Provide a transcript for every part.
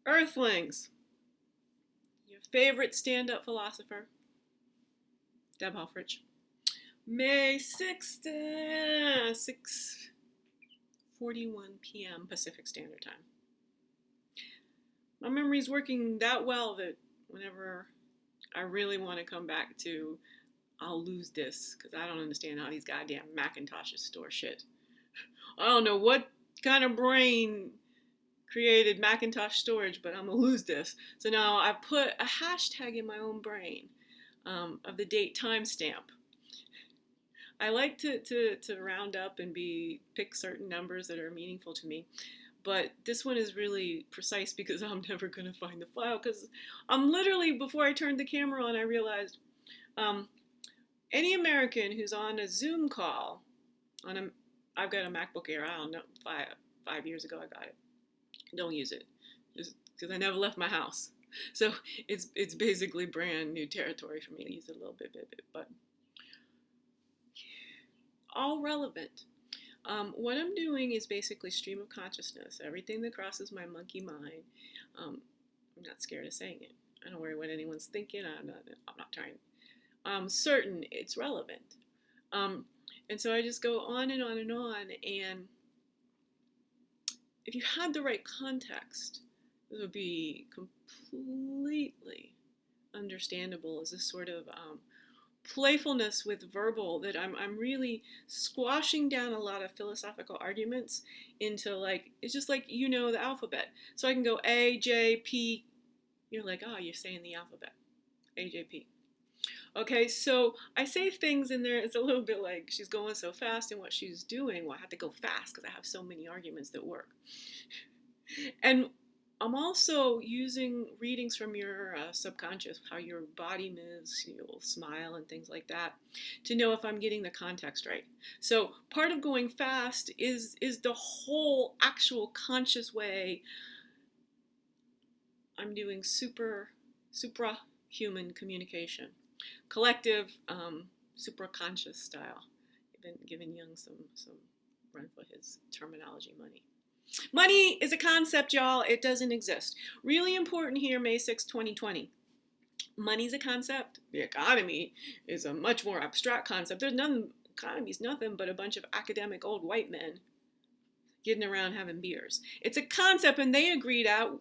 Earthlings, your favorite stand-up philosopher, Deb Helfrich. May 6th, 6:41 p.m. Pacific Standard Time. My memory's working that well that whenever I really want to come back to, I'll lose this because I don't understand how these goddamn Macintoshes store shit. I don't know what kind of brain created Macintosh storage, but I'm gonna lose this. So now I put a hashtag in my own brain of the date timestamp. I like to round up and pick certain numbers that are meaningful to me. But this one is really precise because I'm never going to find the file because I'm literally, before I turned the camera on, I realized any American who's on a Zoom call, I've got a MacBook Air, I don't know, 5 years ago I got it. Don't use it just because I never left my house. So it's basically brand new territory for me to use it a little bit, but all relevant. What I'm doing is basically stream of consciousness. Everything that crosses my monkey mind, I'm not scared of saying it. I don't worry what anyone's thinking. I'm not trying. I'm certain it's relevant. And so I just go on and on and on. And if you had the right context, this would be completely understandable as a sort of playfulness with verbal that I'm really squashing down a lot of philosophical arguments into, like, it's just like, the alphabet. So I can go A, J, P. You're like, oh, you're saying the alphabet. A, J, P. Okay, so I say things in there, it's a little bit like she's going so fast in what she's doing. Well, I have to go fast because I have so many arguments that work. And I'm also using readings from your subconscious, how your body moves, you'll smile and things like that, to know if I'm getting the context right. So part of going fast is the whole actual conscious way I'm doing suprahuman communication, collective, supraconscious style. I've been giving Jung some run for his terminology money. Money is a concept, y'all. It doesn't exist. Really important here, May 6, 2020. Money's a concept. The economy is a much more abstract concept. Economy's nothing but a bunch of academic old white men getting around having beers. It's a concept, and they agreed out.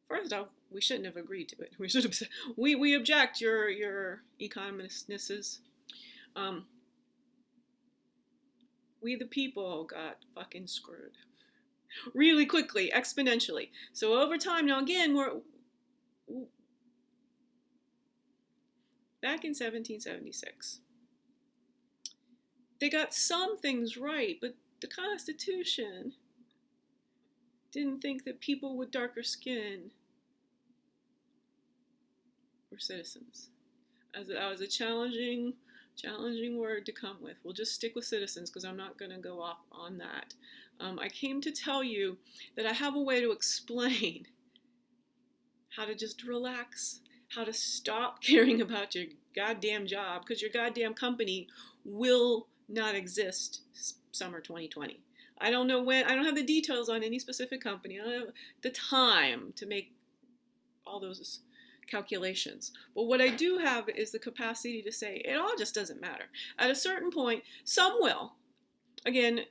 First off, we shouldn't have agreed to it. We should have said, we object, your economistnesses. We the people got fucking screwed. Really quickly, exponentially. So over time, now again, we're back in 1776. They got some things right, but the Constitution didn't think that people with darker skin were citizens. That was a challenging word to come with. We'll just stick with citizens because I'm not going to go off on that. I came to tell you that I have a way to explain how to just relax, how to stop caring about your goddamn job because your goddamn company will not exist summer 2020. I don't know when. I don't have the details on any specific company. I don't have the time to make all those calculations. But what I do have is the capacity to say it all just doesn't matter. At a certain point, some will. Again,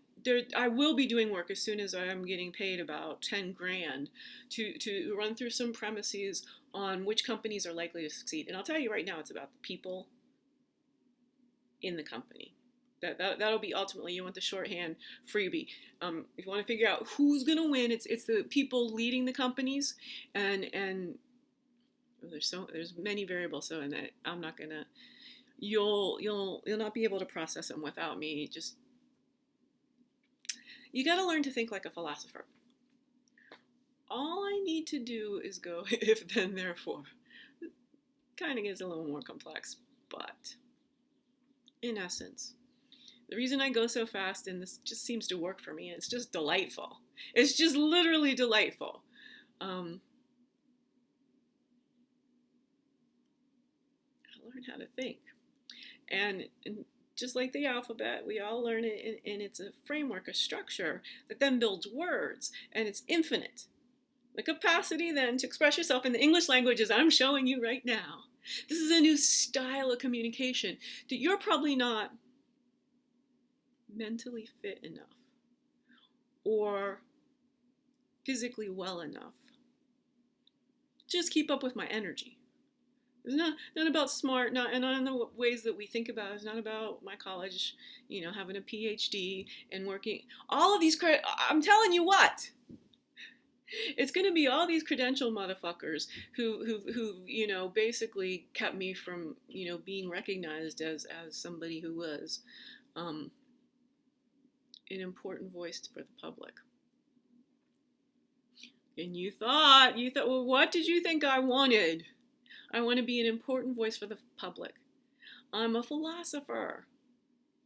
I will be doing work as soon as I'm getting paid about 10 grand to run through some premises on which companies are likely to succeed. And I'll tell you right now, it's about the people in the company. That'll be ultimately, you want the shorthand freebie. If you want to figure out who's going to win, it's the people leading the companies, and there's many variables. So, and I'm not gonna, you'll not be able to process them without me. Just, you got to learn to think like a philosopher. All I need to do is go if, then, therefore. It kind of gets a little more complex, but in essence, the reason I go so fast, and this just seems to work for me, and it's just delightful. It's just literally delightful. I learn how to think. And just like the alphabet, we all learn it, and it's a framework, a structure that then builds words, and it's infinite. The capacity then to express yourself in the English language as I'm showing you right now. This is a new style of communication that you're probably not mentally fit enough or physically well enough. Just keep up with my energy. It's not about smart, not in the ways that we think about. It's not about my college, having a PhD and working. All of these, I'm telling you what. It's going to be all these credential motherfuckers who basically kept me from, being recognized as somebody who was an important voice for the public. And you thought, well, what did you think I wanted? I want to be an important voice for the public. I'm a philosopher.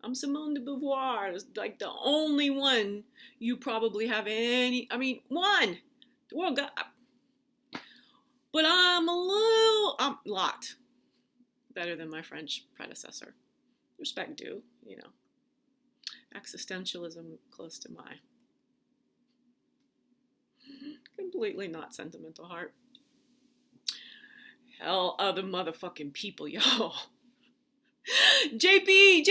I'm Simone de Beauvoir, like the only one you probably have one. The world got, but I'm a lot better than my French predecessor. Respect due, existentialism close to my completely not sentimental heart. Hell, other motherfucking people, y'all. JP,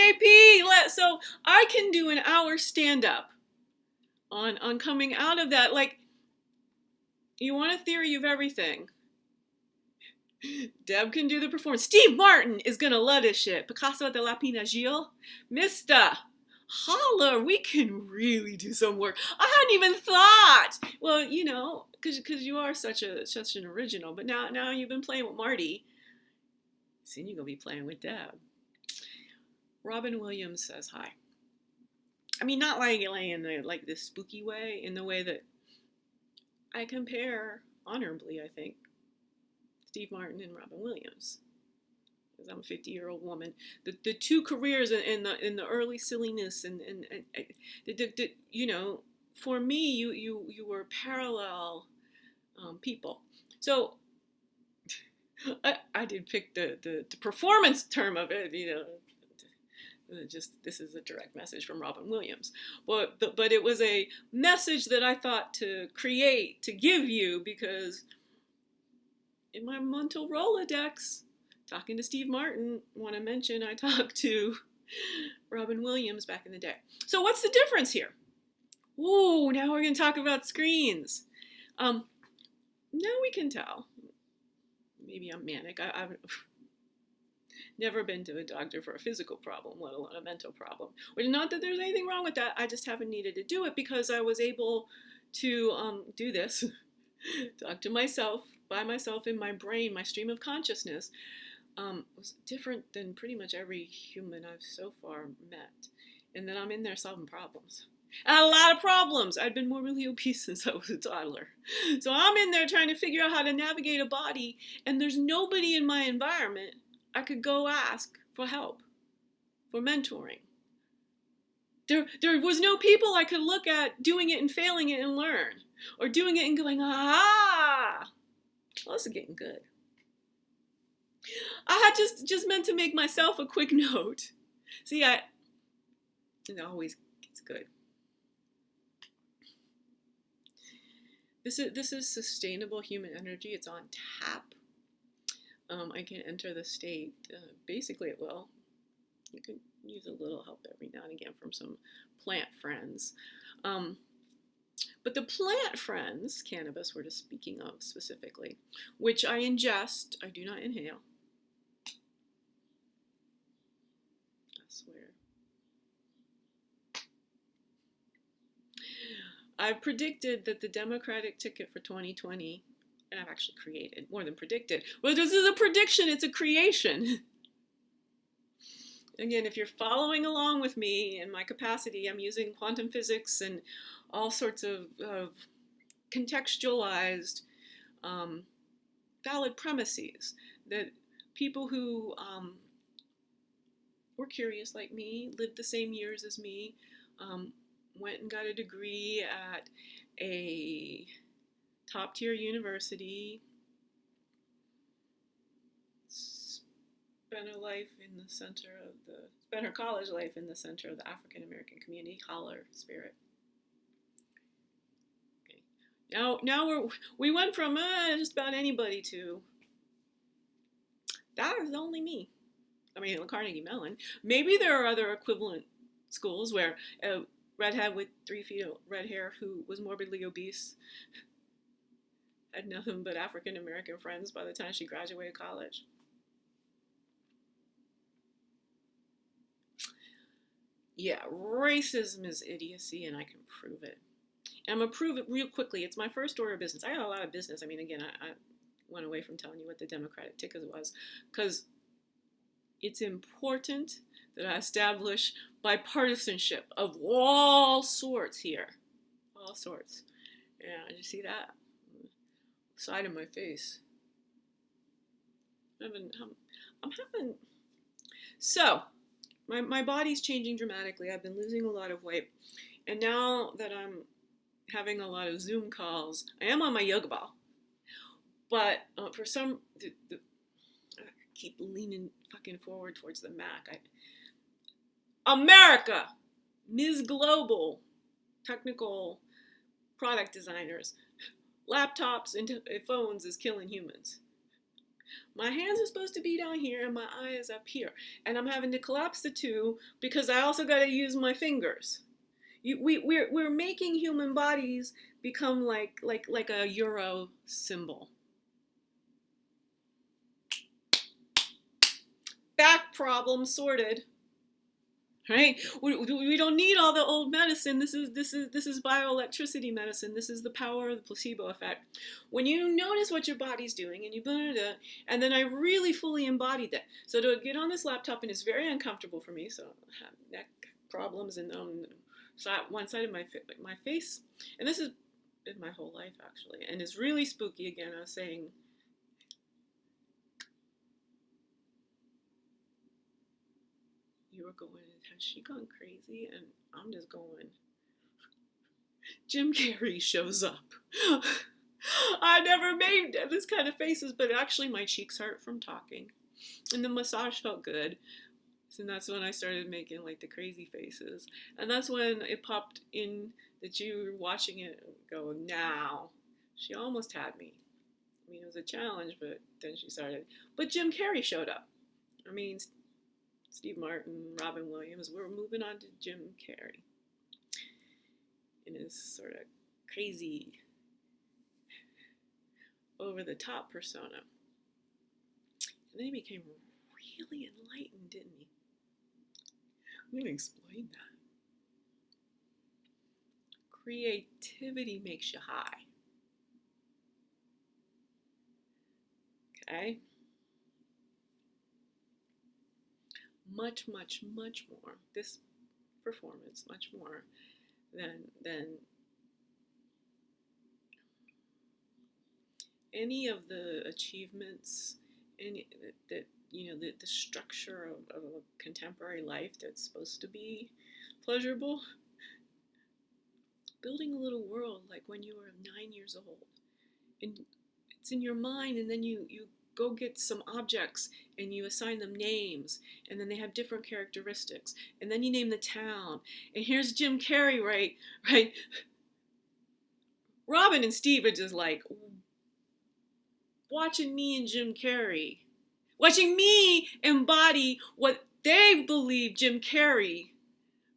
so I can do an hour stand-up on coming out of that. Like, you want a theory of everything. Deb can do the performance. Steve Martin is gonna love this shit. Picasso de la Pina Gil. Mister, holler, we can really do some work. I hadn't even thought. Well, because you are such an original. But now you've been playing with Marty. Soon you're gonna be playing with Deb. Robin Williams says hi. I mean, not like in this spooky way, in the way that I compare honorably, I think, Steve Martin and Robin Williams. Because I'm a 50-year-old woman. The two careers in the early silliness and for me, you were parallel people. So I did pick the performance term of it, just this is a direct message from Robin Williams. But it was a message that I thought to create, to give you, because in my mental Rolodex, talking to Steve Martin, want to mention I talked to Robin Williams back in the day. So what's the difference here? Ooh, now we're going to talk about screens. Now we can tell. Maybe I'm manic. I've never been to a doctor for a physical problem, let alone a mental problem. Which, not that there's anything wrong with that. I just haven't needed to do it because I was able to do this, talk to myself, by myself in my brain, my stream of consciousness. Was different than pretty much every human I've so far met. And then I'm in there solving problems. And a lot of problems. I'd been morbidly obese since I was a toddler. So I'm in there trying to figure out how to navigate a body, and there's nobody in my environment I could go ask for help, for mentoring. There was no people I could look at doing it and failing it and learn. Or doing it and going, well, this is getting good. I had just meant to make myself a quick note. See, it always gets good. This is sustainable human energy. It's on tap. I can enter the state basically at will. You can use a little help every now and again from some plant friends. But the plant friends, cannabis we're just speaking of specifically, which I ingest, I do not inhale. I swear. I've predicted that the Democratic ticket for 2020, and I've actually created, more than predicted. Well, this is a prediction, it's a creation. Again, if you're following along with me in my capacity, I'm using quantum physics and all sorts of contextualized valid premises that people who were curious like me, lived the same years as me, went and got a degree at a top-tier university, spent her college life in the center of the African American community, holler, spirit. Okay. Now we went from just about anybody to that is only me. I mean, Carnegie Mellon. Maybe there are other equivalent schools where a redhead with 3 feet of red hair who was morbidly obese had nothing but African American friends by the time she graduated college. Yeah, racism is idiocy, and I can prove it. And I'm gonna prove it real quickly. It's my first order of business. I got a lot of business. I mean, again, I went away from telling you what the Democratic ticket was, because it's important that I establish bipartisanship of all sorts here. All sorts. Yeah, did you see that? Side of my face. I'm having. So, my body's changing dramatically. I've been losing a lot of weight. And now that I'm having a lot of Zoom calls, I am on my yoga ball. But for some, I keep leaning fucking forward towards the Mac. America, Ms. Global, technical product designers, laptops and phones is killing humans. My hands are supposed to be down here and my eye is up here. And I'm having to collapse the two because I also got to use my fingers. We're making human bodies become like a Euro symbol. Back problem sorted. Right? We don't need all the old medicine. This is bioelectricity medicine. This is the power of the placebo effect. When you notice what your body's doing and you and then I really fully embodied that. So to get on this laptop, and it's very uncomfortable for me, so I have neck problems and one side of my face, and this is my whole life actually, and it's really spooky. Again, I was saying, you were going, has she gone crazy? And I'm just going, Jim Carrey shows up. I never made this kind of faces, but actually my cheeks hurt from talking. And the massage felt good. And that's when I started making like the crazy faces. And that's when it popped in that you were watching it and go, now. She almost had me. I mean, it was a challenge, but then she started. But Jim Carrey showed up. I mean, Steve Martin, Robin Williams, we're moving on to Jim Carrey in his sort of crazy, over-the-top persona. And then he became really enlightened, didn't he? I'm going to explain that. Creativity makes you high. Okay? Much, much, much more. This performance, much more than any of the achievements, any that the structure of a contemporary life that's supposed to be pleasurable. Building a little world like when you were 9 years old, and it's in your mind, and then you go get some objects and you assign them names, and then they have different characteristics, and then you name the town, and here's Jim Carrey, right? Robin and Steve are just like watching me and Jim Carrey, watching me embody what they believe Jim Carrey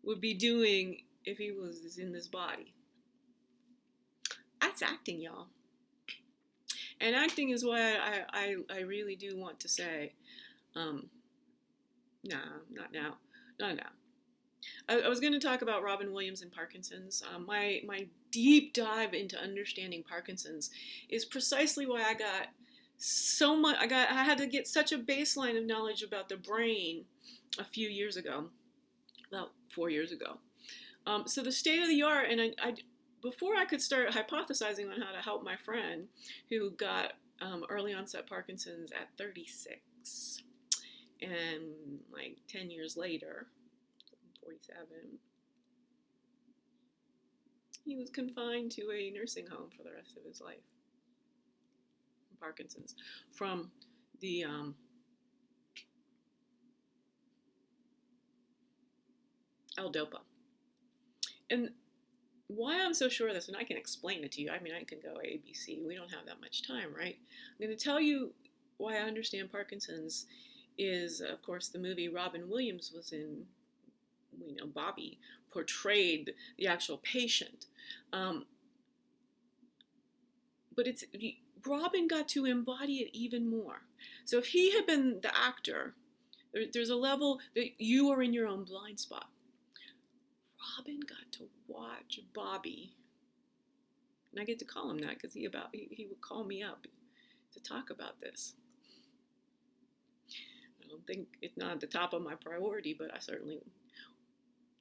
would be doing if he was in this body. That's acting, y'all. And acting is why I really do want to say, nah, not now. Not now. I was going to talk about Robin Williams and Parkinson's. My deep dive into understanding Parkinson's is precisely why I got so much. I had to get such a baseline of knowledge about the brain a few years ago, about 4 years ago. So the state of the art, and I before I could start hypothesizing on how to help my friend who got early onset Parkinson's at 36, and like 10 years later, 47, he was confined to a nursing home for the rest of his life. Parkinson's from the L-DOPA. And why I'm so sure of this, and I can explain it to you. I mean, I can go A, B, C. We don't have that much time, right? I'm going to tell you why I understand Parkinson's is, of course, the movie Robin Williams was in. We know Bobby portrayed the actual patient. But Robin got to embody it even more. So if he had been the actor, there's a level that you are in your own blind spot. Robin got to watch Bobby, and I get to call him that because he would call me up to talk about this. I don't think it's not at the top of my priority, but I certainly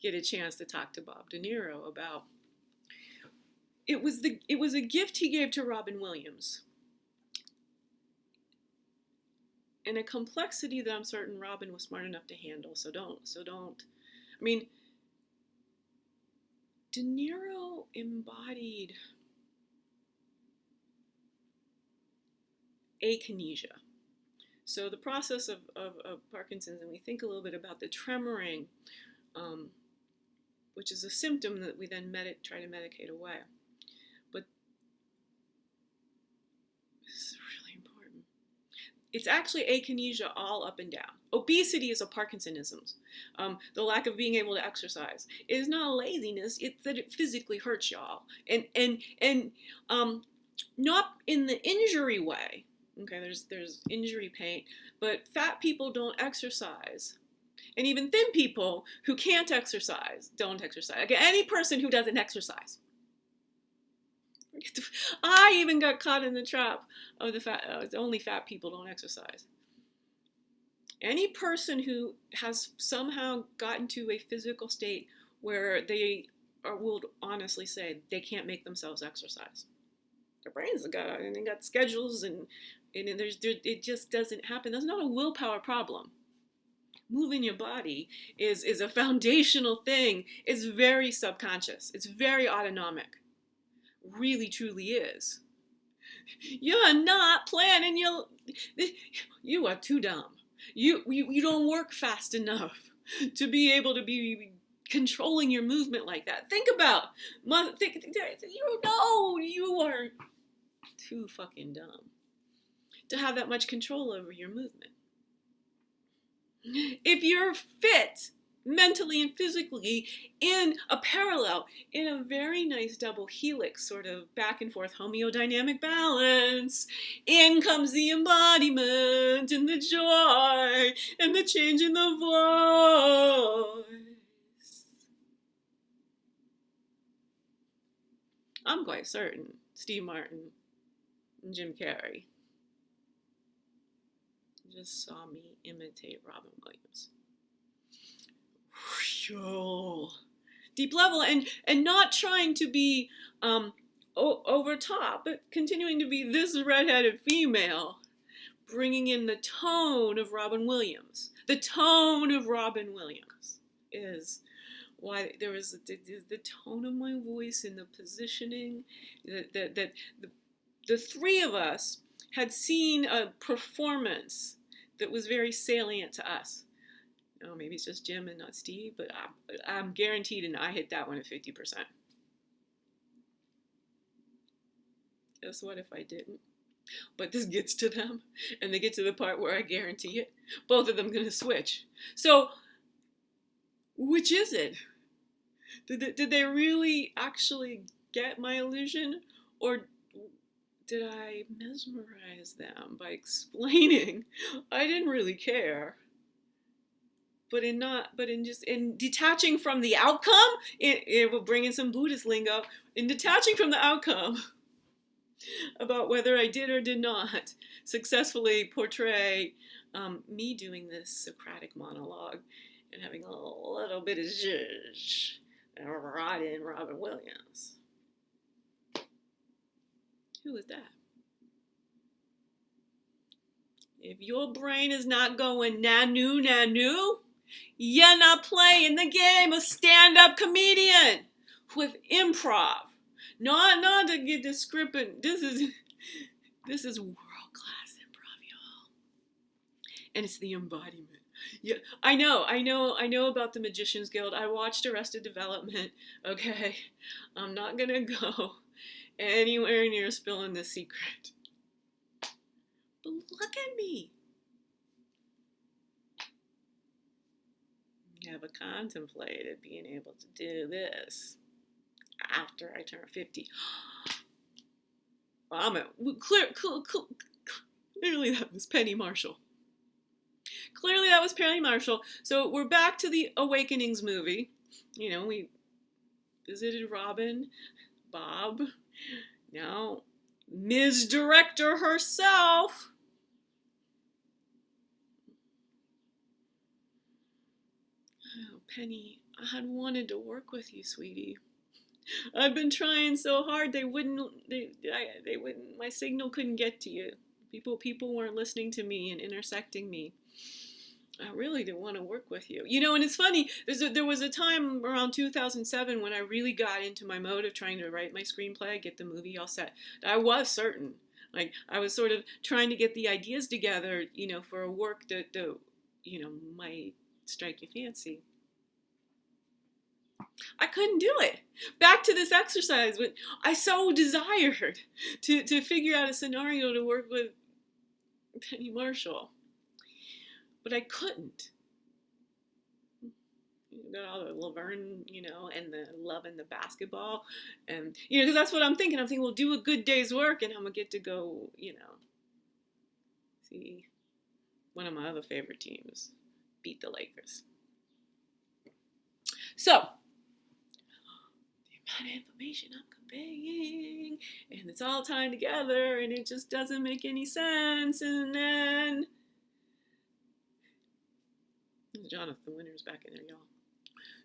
get a chance to talk to Bob De Niro about. It was a gift he gave to Robin Williams, and a complexity that I'm certain Robin was smart enough to handle. So don't. I mean, De Niro embodied akinesia. So the process of Parkinson's, and we think a little bit about the tremoring, which is a symptom that we then try to medicate away. But this is really important. It's actually akinesia all up and down. Obesity is a Parkinsonism. The lack of being able to exercise. It is not a laziness, it's that it physically hurts y'all. And not in the injury way. Okay, there's injury pain, but fat people don't exercise. And even thin people who can't exercise don't exercise. Like any person who doesn't exercise. I even got caught in the trap of only fat people don't exercise. Any person who has somehow gotten to a physical state where they will honestly say they can't make themselves exercise. Their brains got schedules and it just doesn't happen. That's not a willpower problem. Moving your body is a foundational thing. It's very subconscious. It's very autonomic. Really, truly is. You're not planning you are too dumb. You don't work fast enough to be able to be controlling your movement like that. Think about, you are too fucking dumb to have that much control over your movement. If you're fit mentally and physically in a parallel, in a very nice double helix sort of back and forth homeodynamic balance, in comes the embodiment and the joy and the change in the voice. I'm quite certain Steve Martin and Jim Carrey just saw me imitate Robin Williams. Deep level, and not trying to be over top, but continuing to be this redheaded female, bringing in the tone of Robin Williams. The tone of Robin Williams is why there was the tone of my voice and the positioning that the three of us had seen a performance that was very salient to us. Oh, maybe it's just Jim and not Steve, but I'm guaranteed, and I hit that one at 50%. Guess what if I didn't? But this gets to them, and they get to the part where I guarantee it. Both of them going to switch. So, which is it? Did they really actually get my illusion, or did I mesmerize them by explaining I didn't really care? But in detaching from the outcome, it will bring in some Buddhist lingo. In detaching from the outcome about whether I did or did not successfully portray me doing this Socratic monologue and having a little bit of zhuzh and rot in Robin Williams. Who is that? If your brain is not going nanu, you're not playing the game of stand-up comedian with improv. Not to get descriptive. This is world-class improv, y'all. And it's the embodiment Yeah, I know about the Magician's Guild. I watched Arrested Development. Okay, I'm not gonna go anywhere near spilling the secret. But look at me. Never contemplated being able to do this after I turn 50. Well, I'm clearly that was Penny Marshall. Clearly that was Penny Marshall. So we're back to the Awakenings movie. You know, we visited Robin, Bob, now Ms. Director herself. Oh, Penny, I had wanted to work with you, sweetie. I've been trying so hard. They wouldn't. My signal couldn't get to you. People weren't listening to me and intersecting me. I really didn't want to work with you. You know, and it's funny, there was a time around 2007 when I really got into my mode of trying to write my screenplay, get the movie all set. I was certain. Like, I was sort of trying to get the ideas together, you know, for a work that you know, might strike your fancy. I couldn't do it. Back to this exercise, but I so desired to figure out a scenario to work with Penny Marshall. But I couldn't. You got all the Laverne, you know, and the love and the basketball. And, you know, because that's what I'm thinking. I'm thinking, well, do a good day's work and I'm going to get to go, you know, see one of my other favorite teams beat the Lakers. So, the amount of information I'm conveying, and it's all tied together, and it just doesn't make any sense. And then Jonathan Winter's back in there, y'all.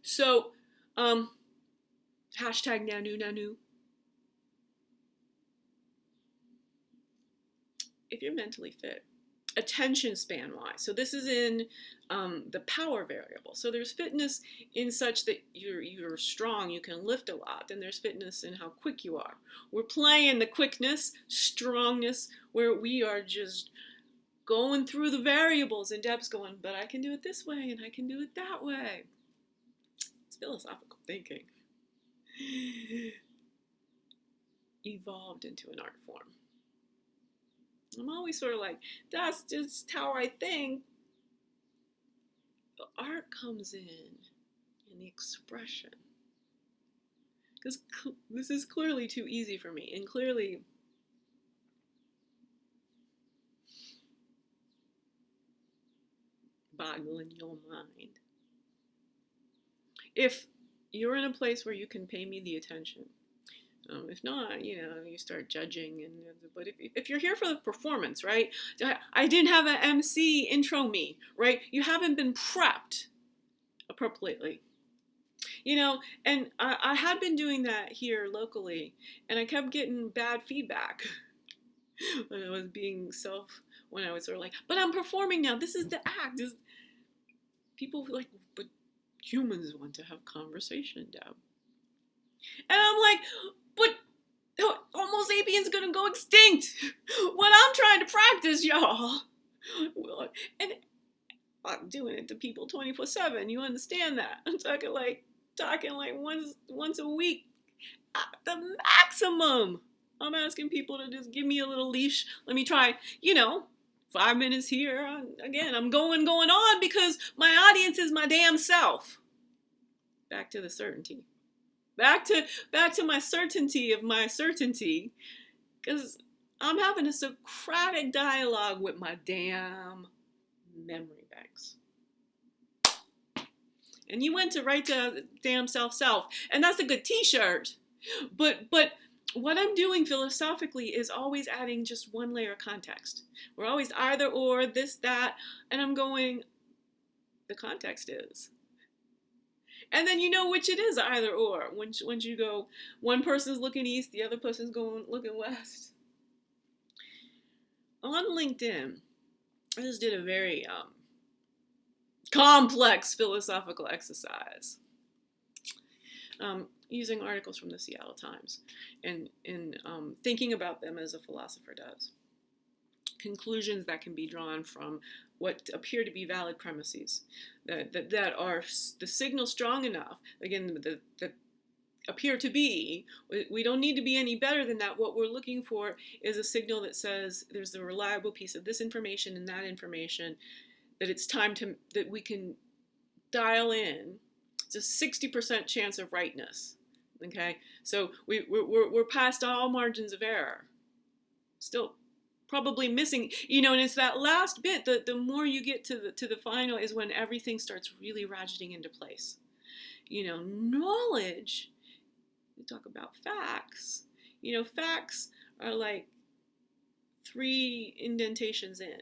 So, hashtag Nanu. If you're mentally fit, attention span wise. So this is in the power variable. So there's fitness in such that you're strong, you can lift a lot. Then there's fitness in how quick you are. We're playing the quickness, strongness, where we are just going through the variables, and Deb's going, but I can do it this way and I can do it that way. It's philosophical thinking. Evolved into an art form. I'm always sort of like, that's just how I think. But art comes in the expression. Because this is clearly too easy for me, and clearly boggling your mind. If you're in a place where you can pay me the attention, if not, you know, you start judging. But if you're here for the performance, right? I didn't have an MC intro me, right? You haven't been prepped appropriately. You know, and I had been doing that here locally, and I kept getting bad feedback when I was when I was sort of like, but I'm performing now. This is the act. People were like, but humans want to have conversation, Deb. And I'm like, but Homo sapiens gonna go extinct when I'm trying to practice, y'all. And I'm doing it to people 24/7. You understand that? I'm talking like once a week at the maximum. I'm asking people to just give me a little leash. Let me try, 5 minutes here. Again, I'm going on because my audience is my damn self. Back to the certainty. Back to my certainty of my certainty. Because I'm having a Socratic dialogue with my damn memory banks. And you went to write to damn self. And that's a good t-shirt. But what I'm doing philosophically is always adding just one layer of context. We're always either or, this, that, and I'm going, the context is. And then you know which it is, either or. Once you go, one person's looking east, the other person's looking west. On LinkedIn, I just did a very complex philosophical exercise. Using articles from the Seattle Times and thinking about them as a philosopher does. conclusions that can be drawn from what appear to be valid premises that are the signal strong enough, again, that appear to be, we don't need to be any better than that. What we're looking for is a signal that says there's a reliable piece of this information and that information, that it's time that we can dial in. It's a 60% chance of rightness. Okay, so we're past all margins of error. Still probably missing, and it's that last bit, the more you get to the final is when everything starts really ratcheting into place. Knowledge, we talk about facts. Facts are like 3 indentations in.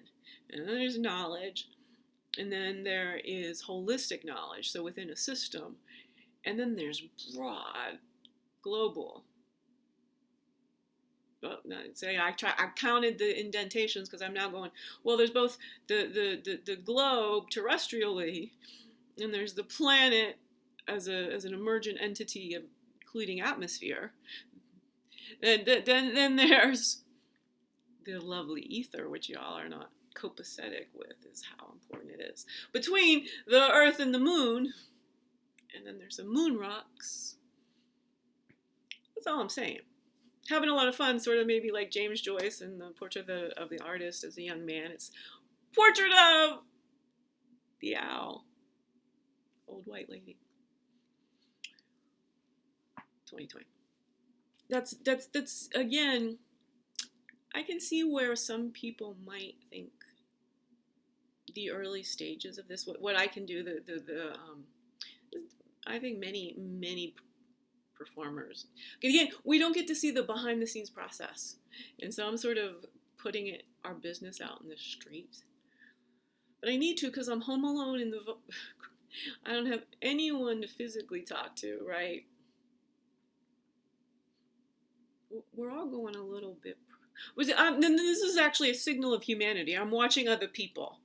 And then there's knowledge, and then there is holistic knowledge, so within a system, and then there's broad, global. Well, say I counted the indentations because I'm now going, well, there's both the globe terrestrially, and there's the planet as an emergent entity, including atmosphere. And then there's the lovely ether, which y'all are not copacetic with, is how important it is. Between the Earth and the Moon, and then there's the moon rocks. That's all I'm saying. Having a lot of fun, sort of maybe like James Joyce in the Portrait of the Artist as a Young Man. It's Portrait of the Owl, Old White Lady. 2020. That's again, I can see where some people might think the early stages of this, what I can do, I think many performers, again, we don't get to see the behind the scenes process, and so I'm sort of putting our business out in the street, but I need to, because I'm home alone I don't have anyone to physically talk to, right? We're all going a little bit. This is actually a signal of humanity. I'm watching other people.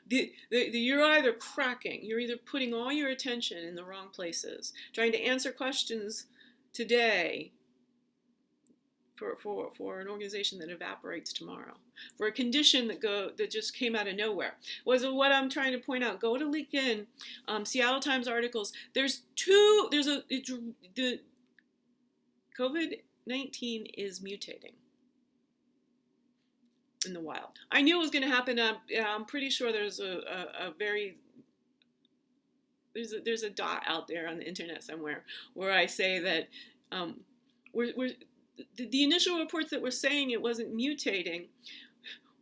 You're either cracking, you're either putting all your attention in the wrong places, trying to answer questions today for an organization that evaporates tomorrow, for a condition that just came out of nowhere. What I'm trying to point out. Go to LinkedIn, Seattle Times articles. The COVID-19 is mutating in the wild. I knew it was going to happen. I'm pretty sure there's there's a dot out there on the internet somewhere where I say that the initial reports that were saying it wasn't mutating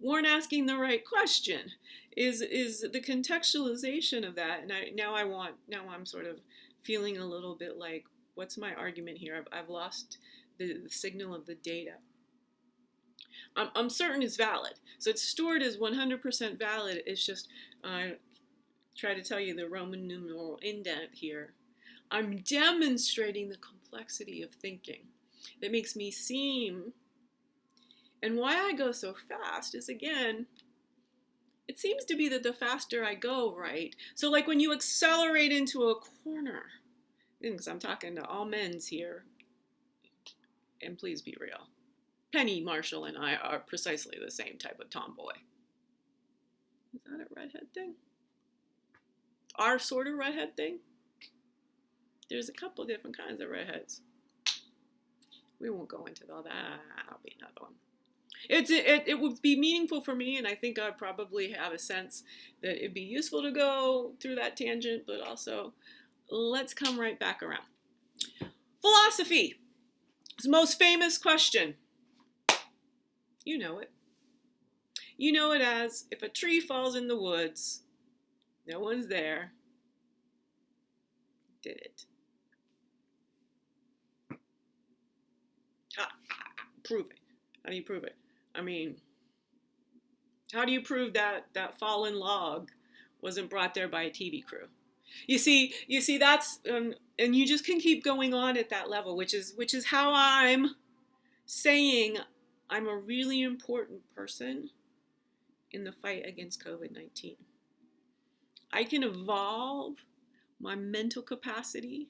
weren't asking the right question. Is the contextualization of that? And now I'm sort of feeling a little bit like, what's my argument here? I've lost the signal of the data. I'm certain it's valid. So it's stored as 100% valid. It's just, I try to tell you the Roman numeral indent here. I'm demonstrating the complexity of thinking that makes me seem, and why I go so fast is, again, it seems to be that the faster I go, right? So like when you accelerate into a corner, because I'm talking to all men's here, and please be real. Penny Marshall and I are precisely the same type of tomboy. Is that a redhead thing? Our sort of redhead thing? There's a couple different kinds of redheads. We won't go into all that. That'll be another one. It would be meaningful for me, and I think I'd probably have a sense that it'd be useful to go through that tangent, but also let's come right back around. Philosophy. It's the most famous question. You know it. You know it as, if a tree falls in the woods, no one's there, did it. Prove it. How do you prove it? I mean, how do you prove that fallen log wasn't brought there by a TV crew? You see that's, and you just can keep going on at that level, which is how I'm saying I'm a really important person in the fight against COVID-19. I can evolve my mental capacity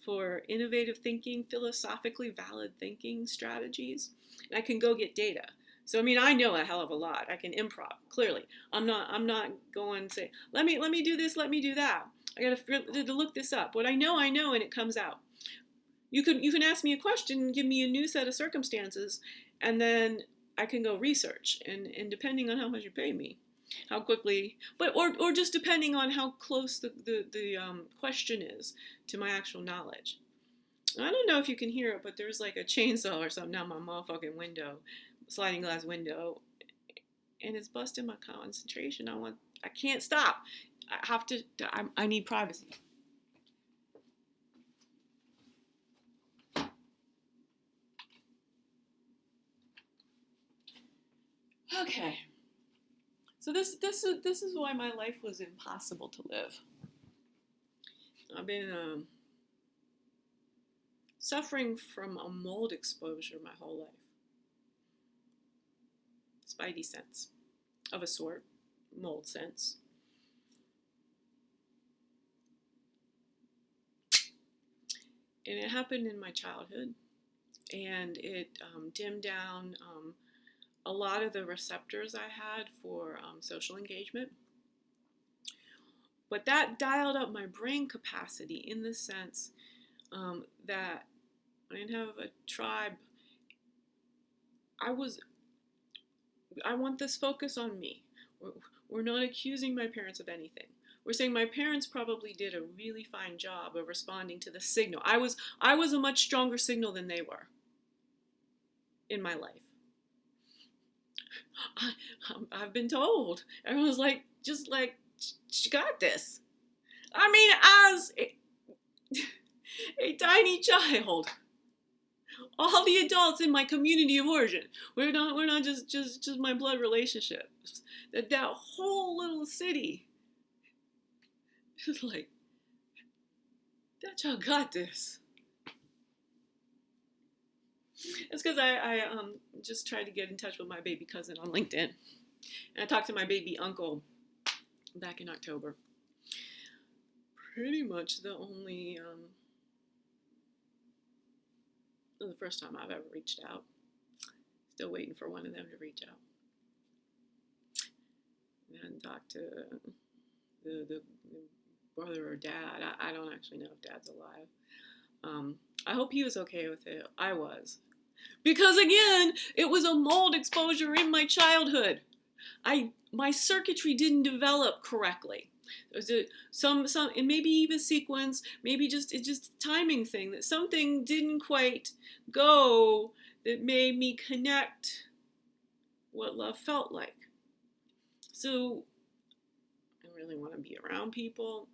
for innovative thinking, philosophically valid thinking strategies, and I can go get data. So I mean, I know a hell of a lot. I can improv, clearly. I'm not going to say, let me do this, let me do that. I got to look this up. What I know, and it comes out. You can ask me a question and give me a new set of circumstances, and then I can go research, and depending on how much you pay me, how quickly, but or just depending on how close the question is to my actual knowledge. I don't know if you can hear it, but there's like a chainsaw or something out my motherfucking window, sliding glass window, and it's busting my concentration. I can't stop. I have to. I need privacy. Okay. So this is why my life was impossible to live. I've been suffering from a mold exposure my whole life. Spidey sense of a sort, mold sense. And it happened in my childhood, and it dimmed down a lot of the receptors I had for social engagement. But that dialed up my brain capacity in the sense that I didn't have a tribe. I want this focus on me. We're not accusing my parents of anything. We're saying my parents probably did a really fine job of responding to the signal. I was a much stronger signal than they were in my life. I've been told. Everyone's like, just like, she got this. I mean, as a tiny child, all the adults in my community of origin, we're not just my blood relationships. That whole little city is like, that child got this. It's because I just tried to get in touch with my baby cousin on LinkedIn. And I talked to my baby uncle back in October. Pretty much the first time I've ever reached out. Still waiting for one of them to reach out. And talk to the brother or dad. I don't actually know if dad's alive. I hope he was okay with it. I was. Because again, it was a mold exposure in my childhood. My circuitry didn't develop correctly. There's some and maybe even sequence, maybe it's just a timing thing, that something didn't quite go that made me connect what love felt like. So I really want to be around people.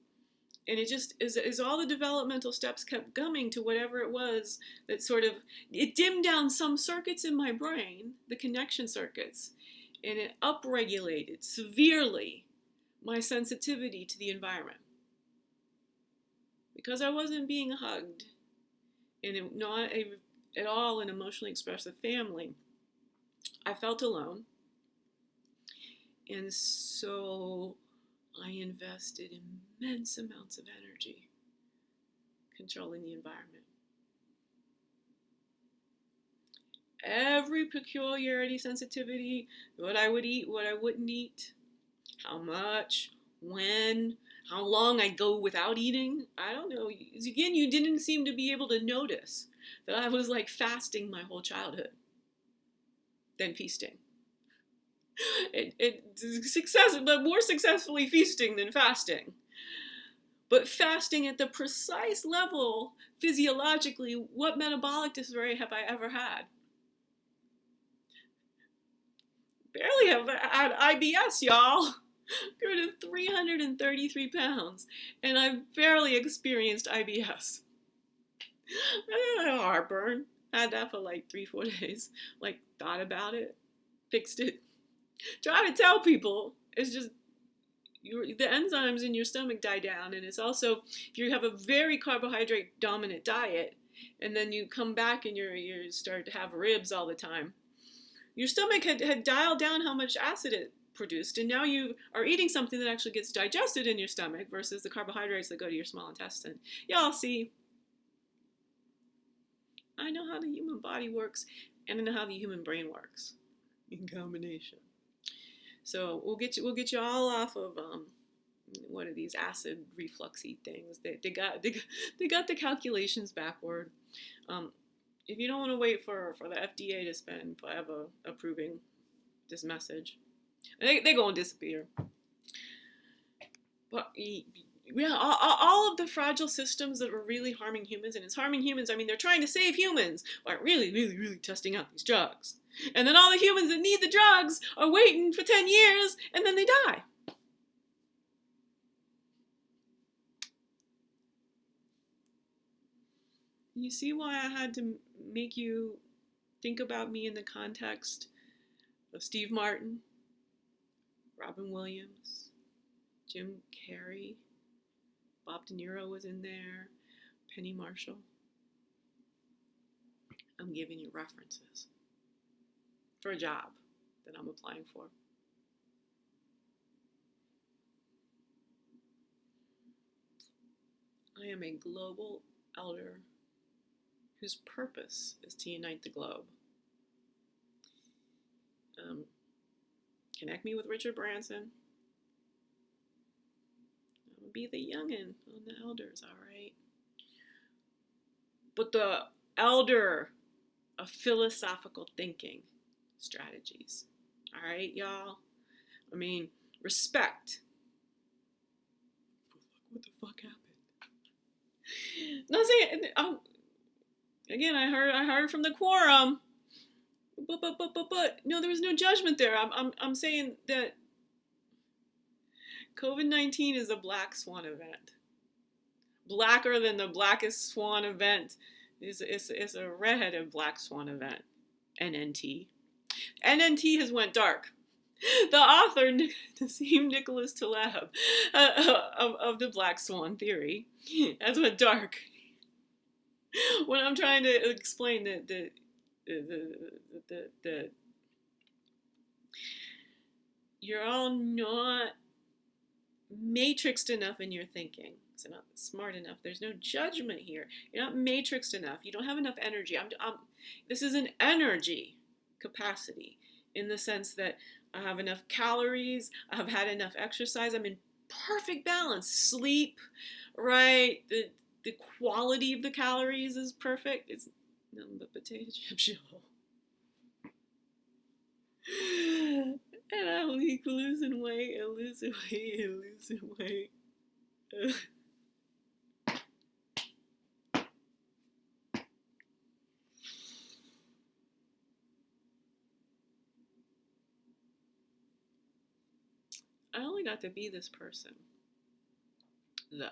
And it just, as all the developmental steps kept coming to whatever it was that sort of, it dimmed down some circuits in my brain, the connection circuits, and it upregulated severely my sensitivity to the environment. Because I wasn't being hugged, and not at all an emotionally expressive family, I felt alone. And so I invested immense amounts of energy controlling the environment. Every peculiarity, sensitivity, what I would eat, what I wouldn't eat, how much, when, how long I'd go without eating. I don't know. Again, you didn't seem to be able to notice that I was like fasting my whole childhood, then feasting. But more successfully feasting than fasting. But fasting at the precise level, physiologically, what metabolic disarray have I ever had? Barely have had IBS, y'all. Grew to 333 pounds, and I've barely experienced IBS. I had heartburn. Had that for like 3-4 days. Like, thought about it, fixed it. Try to tell people, it's just the enzymes in your stomach die down, and it's also, if you have a very carbohydrate dominant diet, and then you come back and you start to have ribs all the time, your stomach had dialed down how much acid it produced, and now you are eating something that actually gets digested in your stomach versus the carbohydrates that go to your small intestine. Y'all see, I know how the human body works, and I know how the human brain works. in combination. So we'll get you all off of what are these acid refluxy things? They got the calculations backward. If you don't want to wait for the FDA to spend forever approving this message, they're going to disappear. But yeah, all of the fragile systems that are really harming humans, and it's harming humans, I mean, they're trying to save humans by really, really, really testing out these drugs. And then all the humans that need the drugs are waiting for 10 years, and then they die. You see why I had to make you think about me in the context of Steve Martin, Robin Williams, Jim Carrey, Bob De Niro was in there, Penny Marshall. I'm giving you references for a job that I'm applying for. I am a global elder whose purpose is to unite the globe. Connect me with Richard Branson. I'm gonna be the youngin' on the elders, all right? But the elder of philosophical thinking strategies, all right, y'all? I mean, respect. What the fuck happened? Not saying. Again, I heard from the quorum, but no, there was no judgment there. I'm saying that COVID-19 is a black swan event. Blacker than the blackest swan event is a redheaded black swan event. NNT has went dark. The author, Nassim Nicholas Taleb, of the Black Swan theory, has went dark. When I'm trying to explain the you're all not matrixed enough in your thinking. So not smart enough. There's no judgment here. You're not matrixed enough. You don't have enough energy. This is an energy capacity in the sense that I have enough calories. I've had enough exercise. I'm in perfect balance. Sleep, right? The quality of the calories is perfect. It's nothing but potato chip show. And I'm losing weight and losing weight and losing weight. I only got to be this person, though,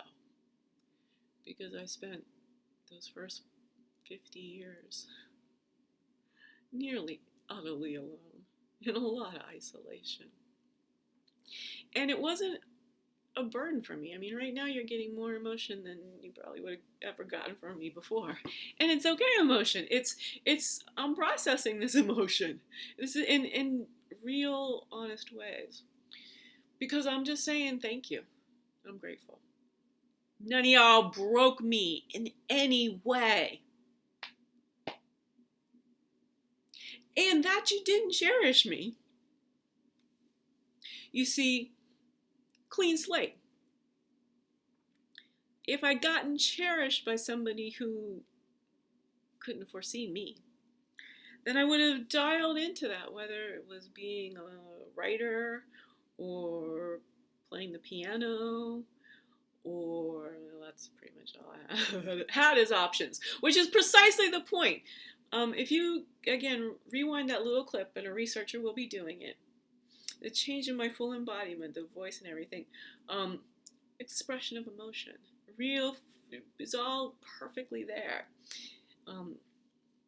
because I spent those first 50 years nearly utterly alone, in a lot of isolation. And it wasn't a burden for me. I mean, right now you're getting more emotion than you probably would have ever gotten from me before. And it's okay emotion. I'm processing this emotion. This is in real, honest ways. Because I'm just saying thank you. I'm grateful. None of y'all broke me in any way. And that you didn't cherish me. You see, clean slate. If I'd gotten cherished by somebody who couldn't foresee me, then I would have dialed into that, whether it was being a writer or playing the piano, or that's pretty much all I had as options, which is precisely the point. If you, again, rewind that little clip, and a researcher will be doing it, the change in my full embodiment, the voice and everything, expression of emotion, it's all perfectly there.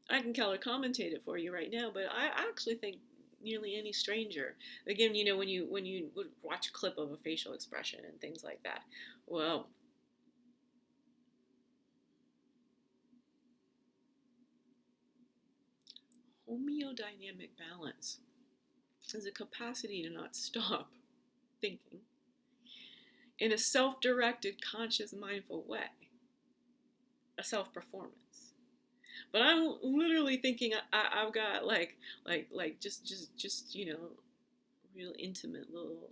I can color commentate it for you right now, but I actually think nearly any stranger, again, you know, when you would watch a clip of a facial expression and things like that, well, homeodynamic balance is a capacity to not stop thinking in a self-directed, conscious, mindful way, a self-performance. But I'm literally thinking I've got just real intimate little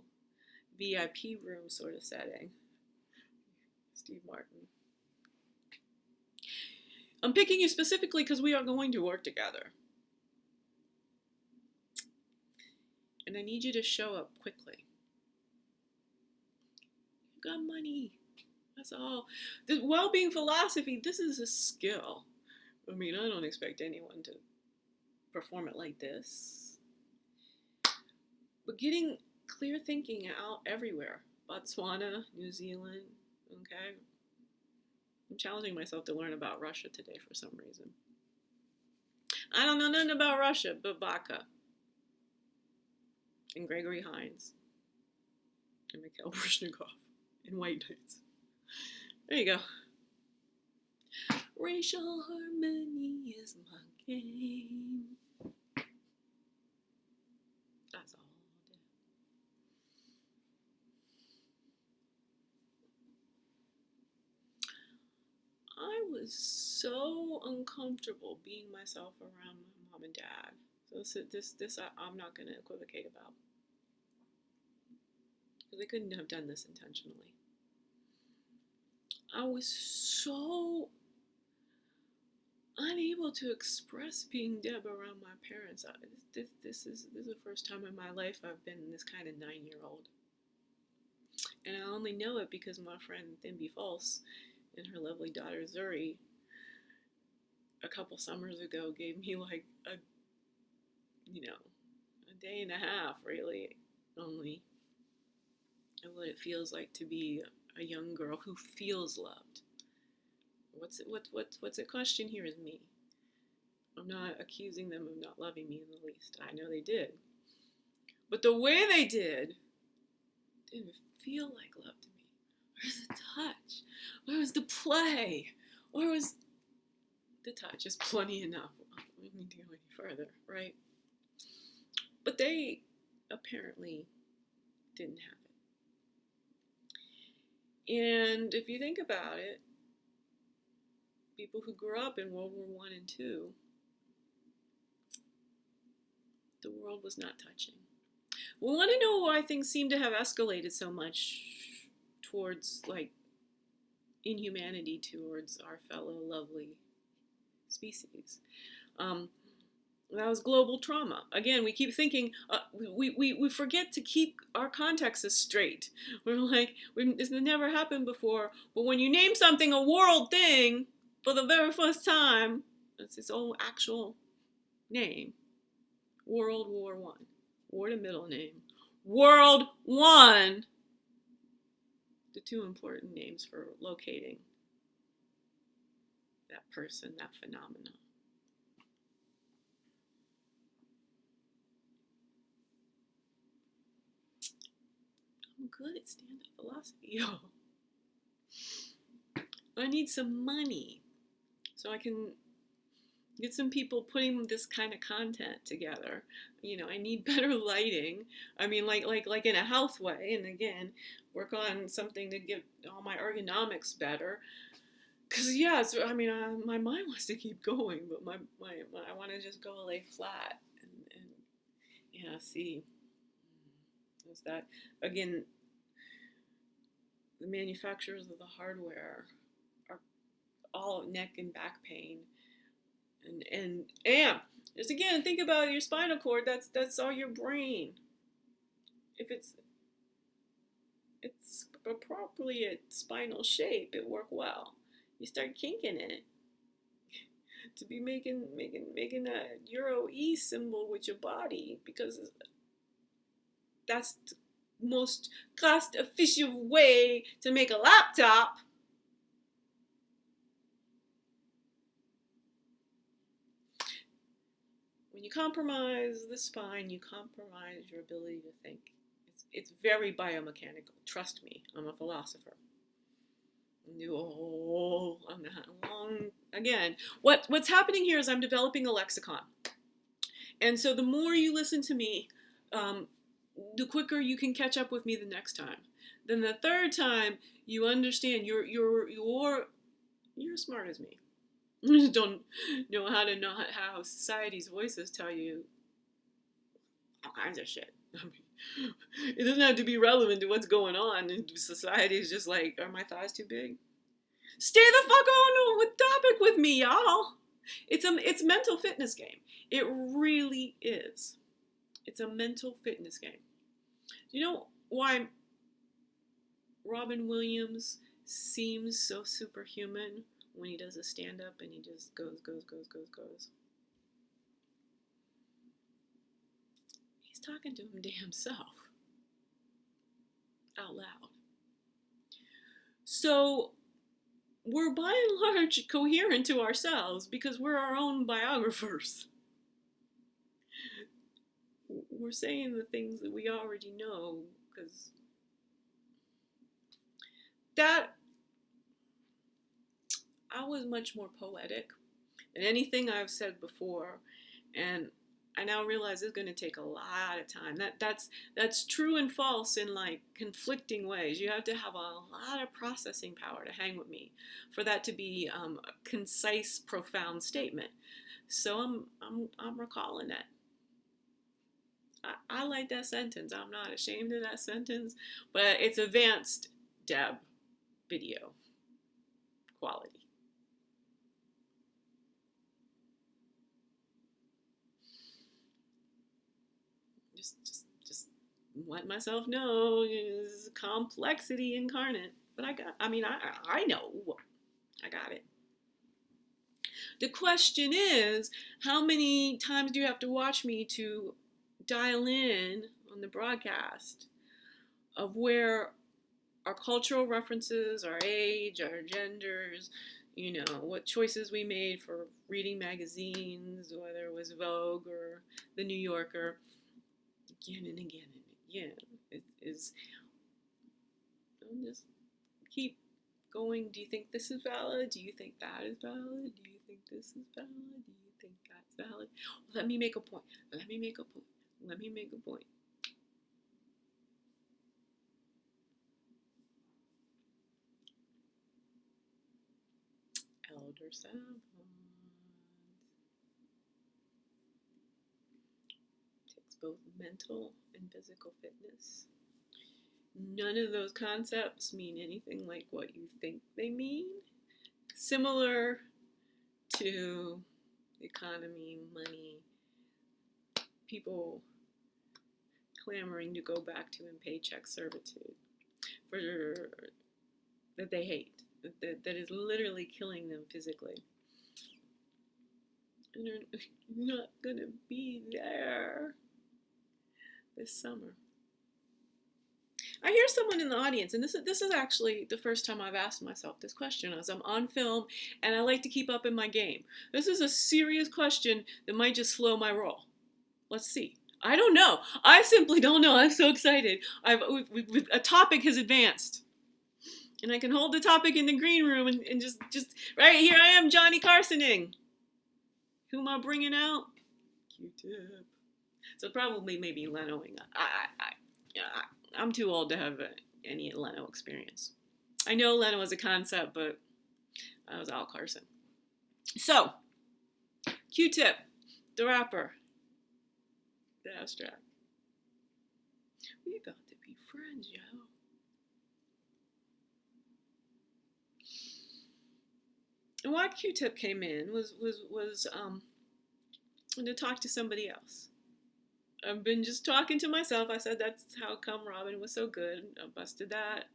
VIP room sort of setting. Steve Martin. I'm picking you specifically because we are going to work together. And I need you to show up quickly. You got money. That's all. The well-being philosophy, this is a skill. I mean, I don't expect anyone to perform it like this. But getting clear thinking out everywhere. Botswana, New Zealand, okay? I'm challenging myself to learn about Russia today for some reason. I don't know nothing about Russia, but vodka. And Gregory Hines. And Mikhail Baryshnikov. And White Nights. There you go. Racial harmony is my game. That's all. I was so uncomfortable being myself around my mom and dad. So this I'm not going to equivocate about. Because they couldn't have done this intentionally. I was so unable to express being Deb around my parents. This is the first time in my life I've been this kind of 9-year-old. And I only know it because my friend Thimby False and her lovely daughter Zuri a couple summers ago gave me like a day and a half really only of what it feels like to be a young girl who feels loved. What's the question here is me. I'm not accusing them of not loving me in the least. I know they did. But the way they didn't feel like love to me. Where's the touch? Where was the play? Where was the touch? Is plenty enough. We don't need to go any further, right? But they apparently didn't have it. And if you think about it, people who grew up in World War I and II, the world was not touching. We want to know why things seem to have escalated so much towards, like, inhumanity towards our fellow lovely species. That was global trauma. Again, we keep thinking, we forget to keep our contexts straight. We're like, this never happened before. But when you name something a world thing for the very first time, it's its own actual name. World War I. War the middle name. World One. The two important names for locating that person, that phenomenon. I'm good at stand-up philosophy, yo. I need some money so I can get some people putting this kind of content together. I need better lighting. I mean, like in a health way. And again, work on something to get all my ergonomics better. Cause my mind wants to keep going, but my I want to just go lay flat and see. Is that again? The manufacturers of the hardware are all neck and back pain. And just again, think about your spinal cord. That's all your brain. If it's properly a spinal shape, it work well. You start kinking it to be making a Euro E symbol with your body because that's the most cost efficient way to make a laptop. When you compromise the spine, you compromise your ability to think. It's very biomechanical. Trust me, I'm a philosopher. Again, what's happening here is I'm developing a lexicon. And so the more you listen to me, the quicker you can catch up with me the next time. Then the third time, you understand you're as smart as me. You just don't know how society's voices tell you all kinds of shit. I mean, it doesn't have to be relevant to what's going on. Society is just like, are my thighs too big? Stay the fuck on with topic with me, y'all. It's mental fitness game. It really is. It's a mental fitness game. Do you know why Robin Williams seems so superhuman when he does a stand-up and he just goes? He's talking to him damn self out loud. So we're by and large coherent to ourselves because we're our own biographers. We're saying the things that we already know because that I was much more poetic than anything I've said before, and I now realize it's going to take a lot of time. That's true and false in like conflicting ways. You have to have a lot of processing power to hang with me for that to be a concise, profound statement. So I'm recalling that. I like that sentence. I'm not ashamed of that sentence, but it's advanced Deb video quality. Just let myself know it's complexity incarnate. But I know I got it. The question is, how many times do you have to watch me to dial in on the broadcast of where our cultural references, our age, our genders, what choices we made for reading magazines, whether it was Vogue or The New Yorker, again and again and again. It is, don't just keep going. Do you think this is valid? Do you think that is valid? Do you think this is valid? Do you think that's valid? Let me make a point. Let me make a point. Let me make a point. Elder Savant takes both mental and physical fitness. None of those concepts mean anything like what you think they mean. Similar to economy, money, people clamoring to go back to in paycheck servitude that they hate, that is literally killing them physically. And they're not gonna be there this summer. I hear someone in the audience, and this is actually the first time I've asked myself this question as I'm on film, and I like to keep up in my game. This is a serious question that might just slow my roll. Let's see. I don't know. I simply don't know. I'm so excited. A topic has advanced. And I can hold the topic in the green room and just right here I am, Johnny Carsoning. Who am I bringing out? Q-Tip. So probably maybe Lenoing. I'm too old to have any Leno experience. I know Leno was a concept, but I was Al Carson. So, Q-Tip, the rapper, the abstract. We about to be friends, yo. And why Q-Tip came in was to talk to somebody else. I've been just talking to myself. I said that's how come Robin was so good. I busted that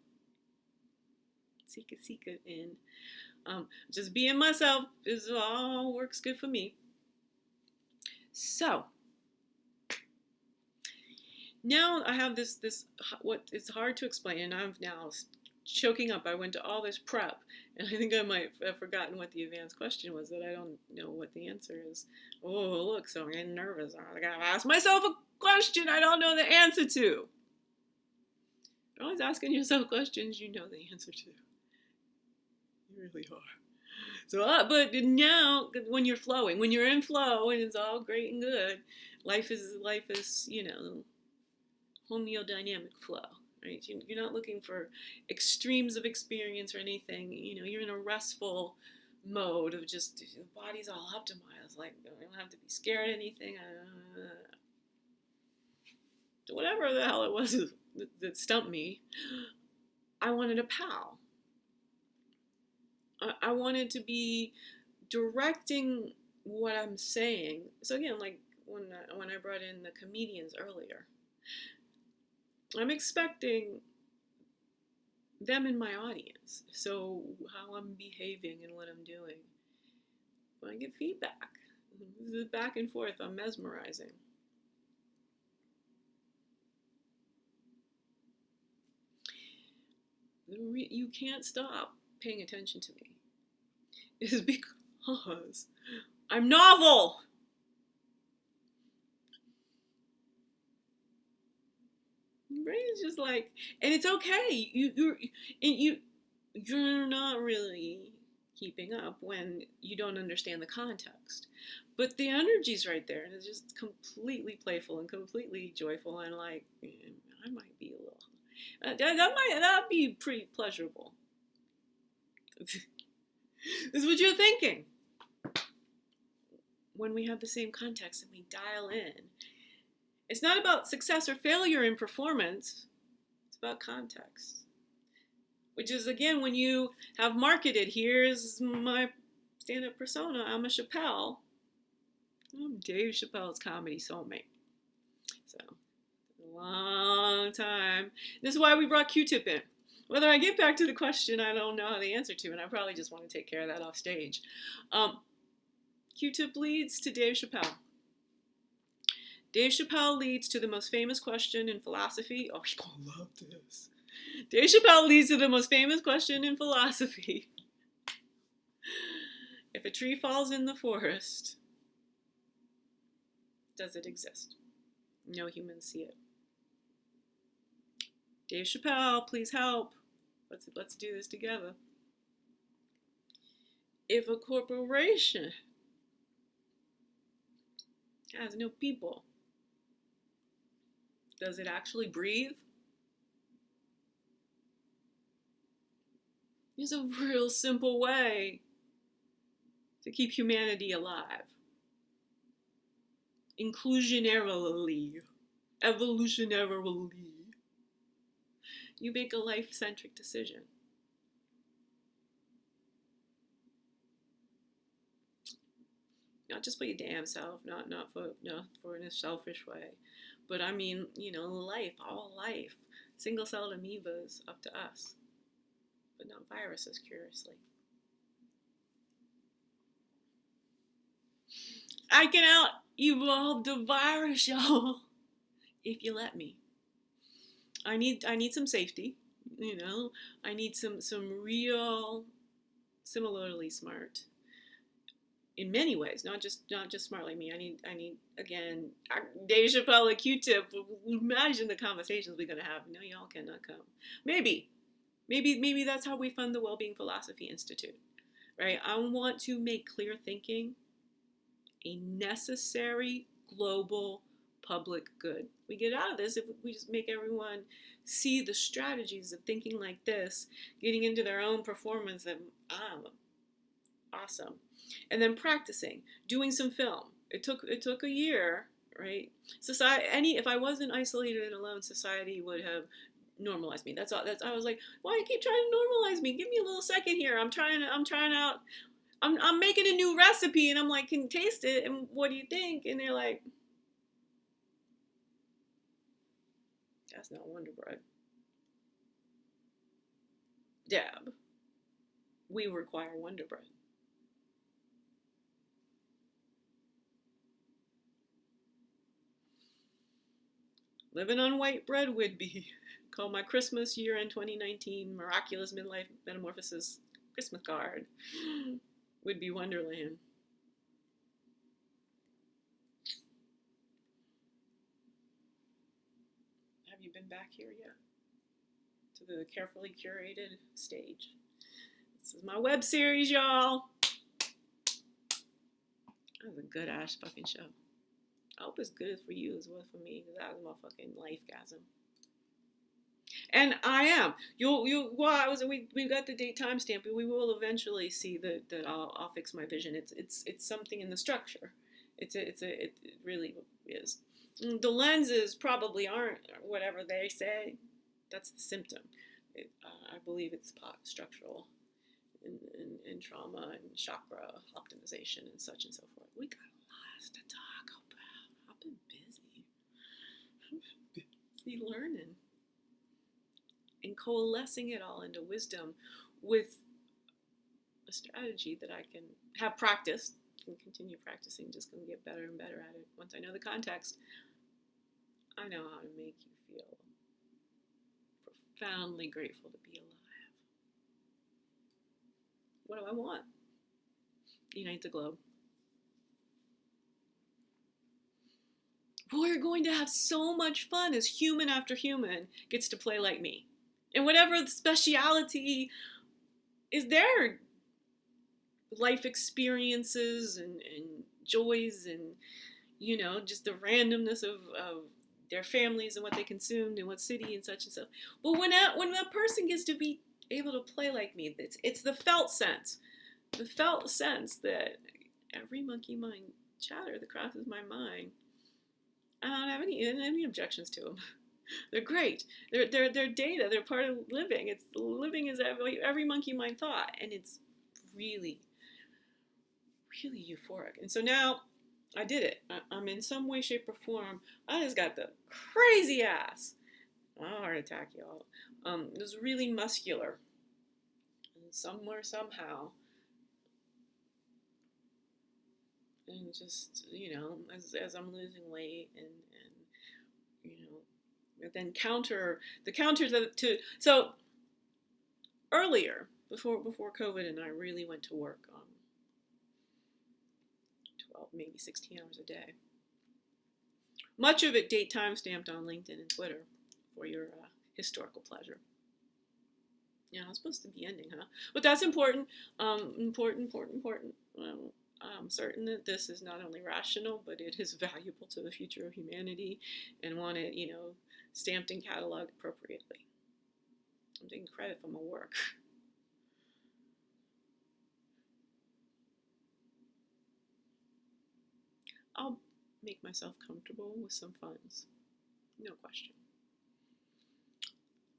secret in. Just being myself is all works good for me. So now I have this what it's hard to explain, and I'm now choking up. I went to all this prep, and I think I might have forgotten what the advanced question was, that I don't know what the answer is. Oh, look, so I'm getting nervous. I gotta ask myself a question I don't know the answer to. You're always asking yourself questions you know the answer to. You really are. So, but now, when you're flowing, when you're in flow, and it's all great and good, life is, homeodynamic flow. Right? You're not looking for extremes of experience or anything. You're in a restful mode of just the body's all optimized. Like, I don't have to be scared of anything. Whatever the hell it was that stumped me, I wanted a pal. I wanted to be directing what I'm saying. So again, like when I brought in the comedians earlier, I'm expecting them in my audience. So how I'm behaving and what I'm doing. When I get feedback, the back and forth, I'm mesmerizing. You can't stop paying attention to me. Is because I'm novel. Brain's just like, and it's okay. You're not really keeping up when you don't understand the context. But the energy's right there, and it's just completely playful and completely joyful, and like, I might be a little. That'd be pretty pleasurable. This is what you're thinking. When we have the same context and we dial in, it's not about success or failure in performance. It's about context. Which is, again, when you have marketed, here's my stand-up persona, I'm a Chappelle. I'm Dave Chappelle's comedy soulmate. So, a long time. This is why we brought Q-Tip in. Whether I get back to the question, I don't know the answer to, and I probably just want to take care of that off stage. Q-Tip leads to Dave Chappelle. Dave Chappelle leads to the most famous question in philosophy. Oh, you're going to love this. Dave Chappelle leads to the most famous question in philosophy. If a tree falls in the forest, does it exist? No humans see it. Dave Chappelle, please help. Let's do this together. If a corporation has no people, does it actually breathe? There's a real simple way to keep humanity alive. Inclusionarily, evolutionarily. You make a life-centric decision. Not just for your damn self, not for in a selfish way, but I mean, life, all life. Single-celled amoebas up to us, but not viruses, curiously. I can out-evolve the virus, y'all, if you let me. I need some safety, I need some real, similarly smart, in many ways, not just smart like me. I need again, Dave Chappelle and Q-Tip. Imagine the conversations we're gonna have. No, y'all cannot come. Maybe that's how we fund the Wellbeing Philosophy Institute, right? I want to make clear thinking a necessary global public good. We get out of this if we just make everyone see the strategies of thinking like this, getting into their own performance, and awesome. And then practicing, doing some film. It took a year, right? Society, if I wasn't isolated and alone, society would have normalized me. That's all. I was like, why do you keep trying to normalize me? Give me a little second here. I'm trying out. I'm making a new recipe, and I'm like, can you taste it? And what do you think? And they're like, that's not Wonder Bread. Deb, we require Wonder Bread. Living on white bread would be called my Christmas year-end 2019 miraculous midlife metamorphosis Christmas card. Would be Wonderland. Have you been back here yet? To the carefully curated stage. This is my web series, y'all. That was a good ass fucking show. I hope it's good for you as well as for me, because that was my fucking life-gasm. And I am. Well, we got the date timestamp, and we will eventually see that I'll fix my vision. It's something in the structure. It really is. The lenses probably aren't whatever they say. That's the symptom. I believe it's structural in trauma and chakra optimization and such and so forth. We got lots to talk about. I've been busy learning and coalescing it all into wisdom with a strategy that I can have practiced and continue practicing, just going to get better and better at it. Once I know the context, I know how to make you feel profoundly grateful to be alive. What do I want? Unite the globe. We're going to have so much fun as human after human gets to play like me. And whatever the speciality is their life experiences and joys and, just the randomness of their families and what they consumed and what city and such and so. But when that person gets to be able to play like me, it's the felt sense that every monkey mind chatter that crosses my mind, I don't have any objections to them. They're great. They're data. They're part of living. It's living is every monkey mind thought, and it's really, really euphoric. And so now I did it. I'm in some way, shape, or form. I just got the crazy ass. Heart attack, y'all. It was really muscular. And somewhere, somehow. And just, as I'm losing weight and then so earlier, before COVID and I really went to work 12, maybe 16 hours a day. Much of it date time stamped on LinkedIn and Twitter for your historical pleasure. Yeah, it's supposed to be ending, huh? But that's important. Important. I'm certain that this is not only rational, but it is valuable to the future of humanity, and want it, stamped and cataloged appropriately. I'm taking credit for my work. I'll make myself comfortable with some funds, no question.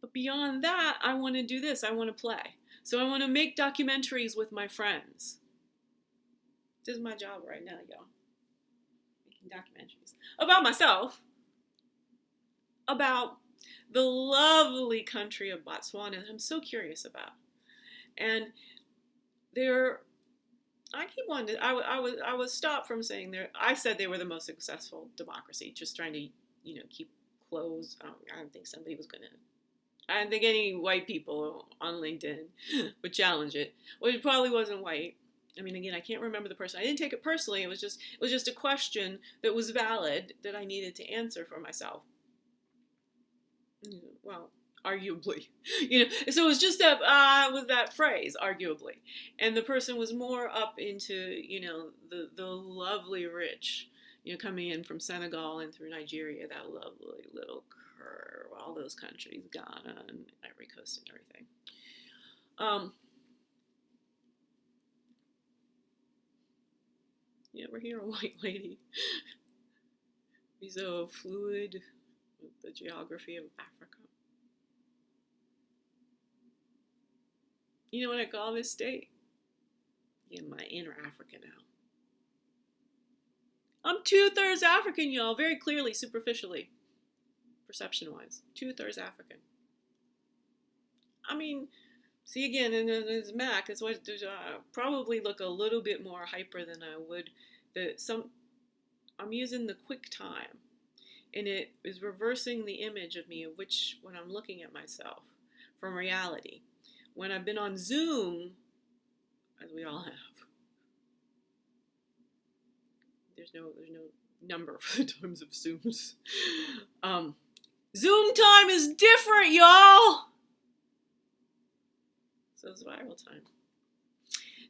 But beyond that, I want to do this. I want to play. So I want to make documentaries with my friends. This is my job right now, y'all. Making documentaries about myself, about the lovely country of Botswana that I'm so curious about. And I keep wanting to, I was stopped from saying I said they were the most successful democracy, just trying to, keep close. I don't think somebody was I don't think any white people on LinkedIn would challenge it. Well, it probably wasn't white. I mean, again, I can't remember the person. I didn't take it personally. It was just a question that was valid that I needed to answer for myself. Well, arguably, So it was just with that phrase, arguably, and the person was more up into the lovely rich, coming in from Senegal and through Nigeria, that lovely little curve, all those countries, Ghana and Ivory Coast and everything. You ever hear a white lady be so fluid with the geography of Africa? You know what I call this state? In my inner Africa now. I'm 2/3 African, y'all, very clearly, superficially, perception-wise. 2/3 African. I mean, see again, in this Mac, it's what probably look a little bit more hyper than I would. I'm using the Quicktime, and it is reversing the image of me when I'm looking at myself from reality. When I've been on Zoom, as we all have, there's no number for the times of Zooms. Zoom time is different, y'all. So is viral time.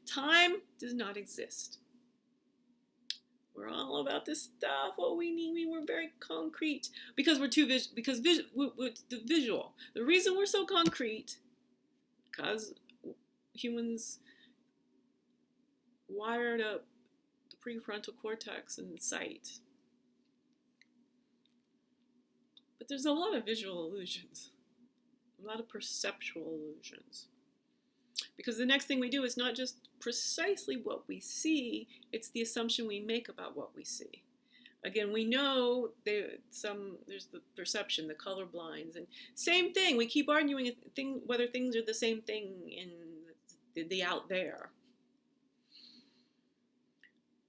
Time does not exist. We're all about this stuff. What we need, we're very concrete because we're too we're the visual. The reason we're so concrete, because humans wired up the prefrontal cortex and sight. But there's a lot of visual illusions, a lot of perceptual illusions. Because the next thing we do is not just precisely what we see, it's the assumption we make about what we see. Again, we know there's the perception, the color blinds, and same thing. We keep arguing whether things are the same thing in the out there.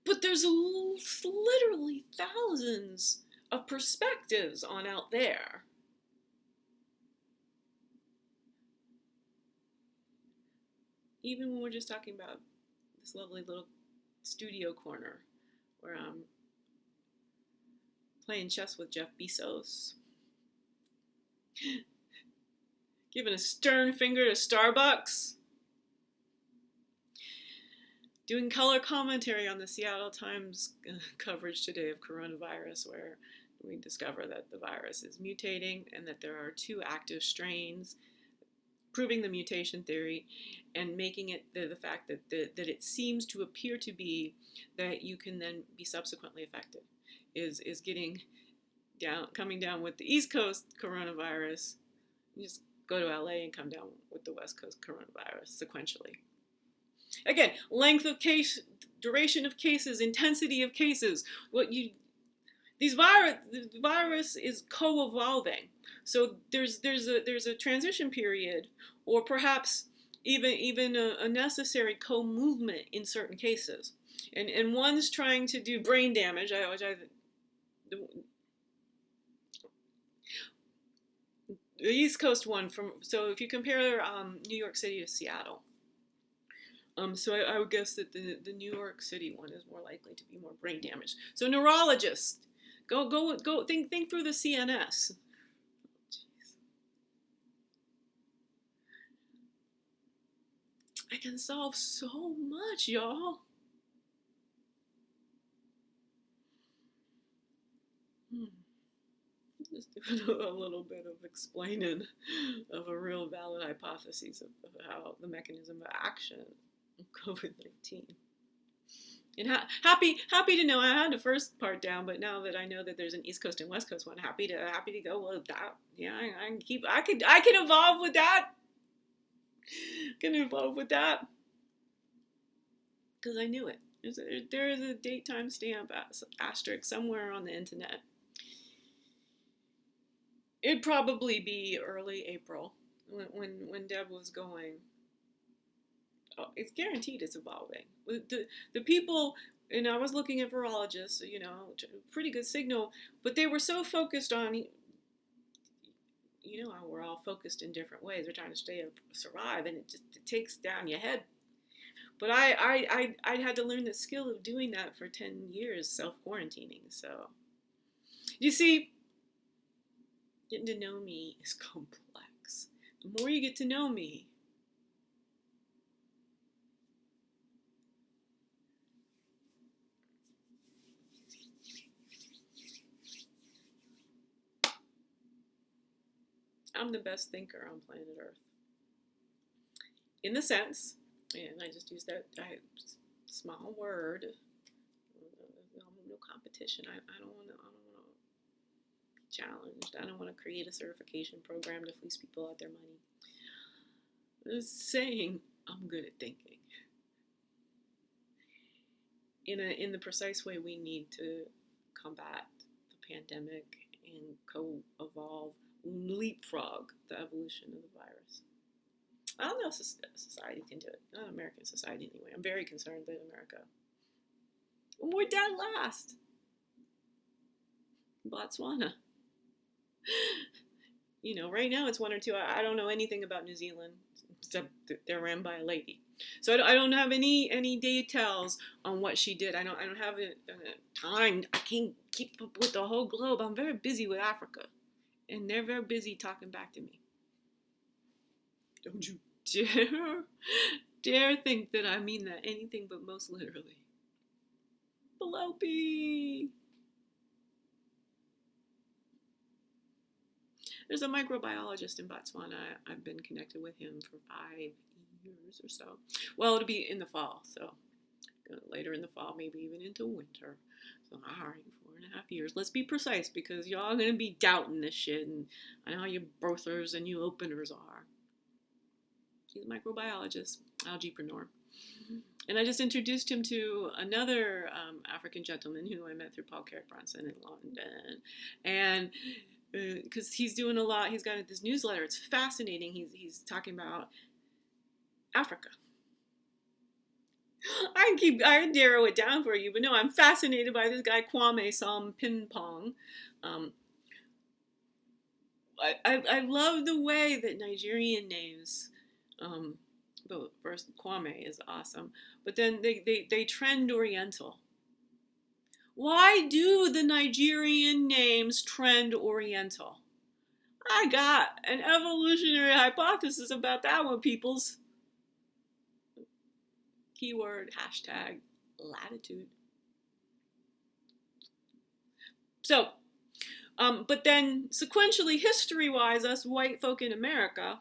But there's literally thousands of perspectives on out there. Even when we're just talking about this lovely little studio corner where I'm playing chess with Jeff Bezos, giving a stern finger to Starbucks, doing color commentary on the Seattle Times coverage today of coronavirus, where we discover that the virus is mutating and that there are 2 active strains, proving the mutation theory and making it the fact that it seems to appear to be that you can then be subsequently affected is coming down with the East Coast coronavirus. You just go to LA and come down with the West Coast coronavirus sequentially. Again, length of case, duration of cases, intensity of cases. The virus is co-evolving. So there's a transition period, or perhaps even a necessary co-movement in certain cases. And one's trying to do brain damage, the East Coast one so if you compare New York City to Seattle. So I would guess that the New York City one is more likely to be more brain damage. So neurologists, go think through the CNS. I can solve so much, y'all. Just doing a little bit of explaining of a real valid hypothesis of how the mechanism of action of COVID-19. And happy to know I had the first part down, but now that I know that there's an East Coast and West Coast one, happy to go with that. Yeah, I can evolve with that. Because I knew it. There is a date time stamp asterisk somewhere on the internet. It'd probably be early April when Deb was going. Oh, it's guaranteed it's evolving. The people, and I was looking at virologists, pretty good signal, but they were so focused on, how we're all focused in different ways. We're trying to survive, and it takes down your head. But I had to learn the skill of doing that for 10 years, self-quarantining. So, you see, getting to know me is complex. The more you get to know me, I'm the best thinker on planet Earth. In the sense, and I just used that small word, no competition. I don't want to be challenged. I don't want to create a certification program to fleece people out their money. I'm just saying I'm good at thinking in the precise way we need to combat the pandemic and co-evolve, leapfrog the evolution of the virus. I don't know if society can do it. Not American society anyway. I'm very concerned that America. And we're dead last. Botswana. Right now it's 1 or 2. I don't know anything about New Zealand except that they're ran by a lady. So I don't have any details on what she did. I don't have time. I can't keep up with the whole globe. I'm very busy with Africa, and they're very busy talking back to me. Don't you dare think that I mean that anything but most literally. Envelope. There's a microbiologist in Botswana. I've been connected with him for 5 years or so. Well, it'll be in the fall, so later in the fall, maybe even into winter. So, all right, 4.5 years. Let's be precise because y'all are going to be doubting this shit, and I know how you birthers and you openers are. He's a microbiologist, algaepreneur. And I just introduced him to another African gentleman who I met through Paul Carrick Bronson in London. And because he's doing a lot, he's got this newsletter. It's fascinating. He's talking about Africa. I narrow it down for you, but no, I'm fascinated by this guy Kwame Ping-Pong. I love the way that Nigerian names, but first Kwame is awesome, but then they trend Oriental. Why do the Nigerian names trend Oriental? I got an evolutionary hypothesis about that one, peoples. Keyword, hashtag, latitude. So, but then sequentially, history-wise, us white folk in America,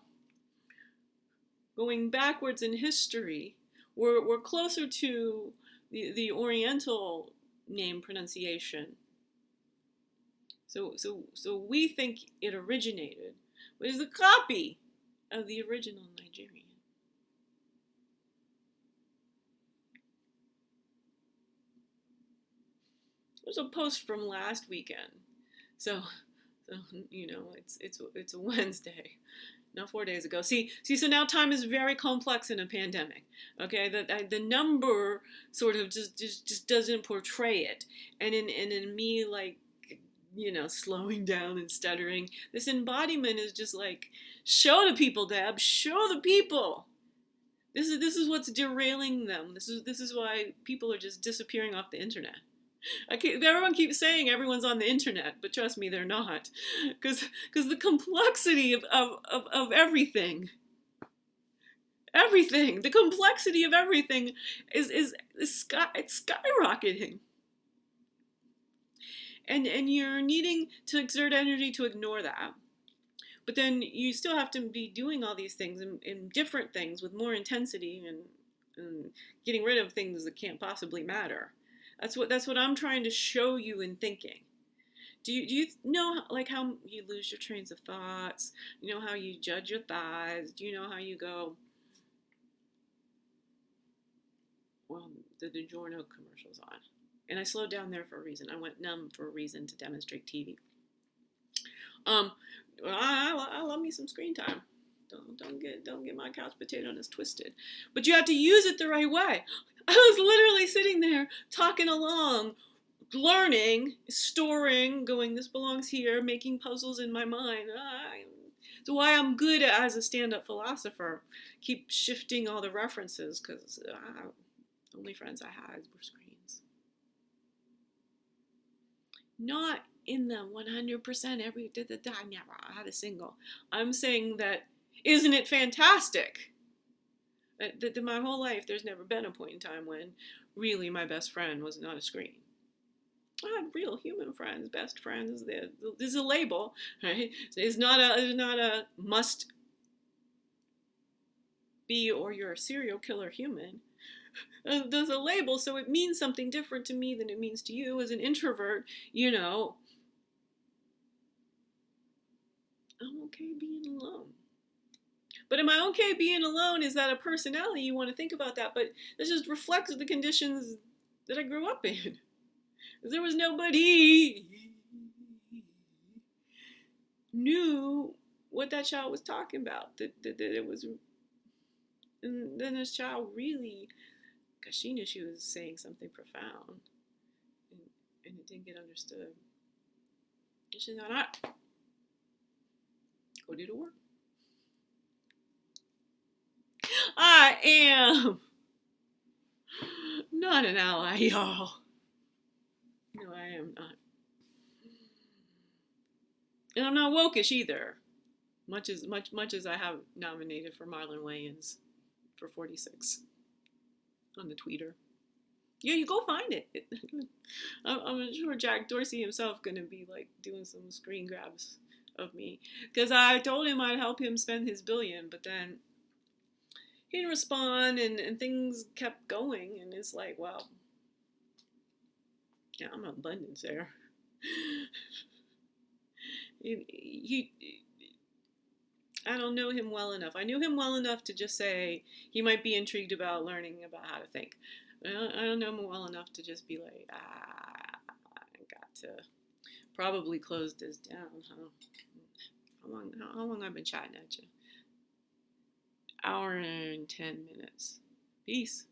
going backwards in history, we're closer to the Oriental name pronunciation. So we think it originated, but it's a copy of the original Nigerian. There's a post from last weekend, so you know it's a Wednesday, not 4 days ago. See, so now time is very complex in a pandemic. Okay, the number sort of just doesn't portray it, and in me, like, you know, slowing down and stuttering, this embodiment is just like, show the people, Deb, show the people. This is what's derailing them. This is why people are just disappearing off the internet. Everyone keeps saying everyone's on the internet, but trust me, they're not, because the complexity of everything, the complexity of everything is skyrocketing, and you're needing to exert energy to ignore that, but then you still have to be doing all these things in different things with more intensity and getting rid of things that can't possibly matter. That's what I'm trying to show you in thinking. Do you know, like, how you lose your trains of thoughts? You know how you judge your thighs? Do you know how you go, well, the DiGiorno commercial's on. And I slowed down there for a reason. I went numb for a reason to demonstrate TV. I love me some screen time. Don't get my couch potatoes twisted. But you have to use it the right way. I was literally sitting there talking along, learning, storing, going, this belongs here, making puzzles in my mind. It's why I'm good as a stand-up philosopher. Keep shifting all the references, because the only friends I had were screens. Not in the 100% I never had a single. I'm saying that, isn't it fantastic? That my whole life, there's never been a point in time when really my best friend was not a screen. I had real human friends, best friends. This is a label, right? It's not a must be or you're a serial killer human. There's a label, so it means something different to me than it means to you. As an introvert, you know, I'm okay being alone. But am I okay being alone? Is that a personality? You want to think about that, but this just reflects the conditions that I grew up in. There was nobody knew what that child was talking about. That it was, and then this child really, because she knew she was saying something profound, and it didn't get understood. And she's not, all right, go do the work. I am not an ally, y'all. No, I am not. And I'm not wokish either. Much as I have nominated for Marlon Wayans for 46 on the tweeter. Yeah, you go find it. I'm sure Jack Dorsey himself gonna be like doing some screen grabs of me because I told him I'd help him spend his billion, but then he didn't respond, and things kept going, and it's like, well, yeah, I'm an abundance there. he I don't know him well enough. I knew him well enough to just say he might be intrigued about learning about how to think. I don't know him well enough to just be like, I got to probably close this down, huh? How long I've been chatting at you? Hour and 10 minutes. Peace.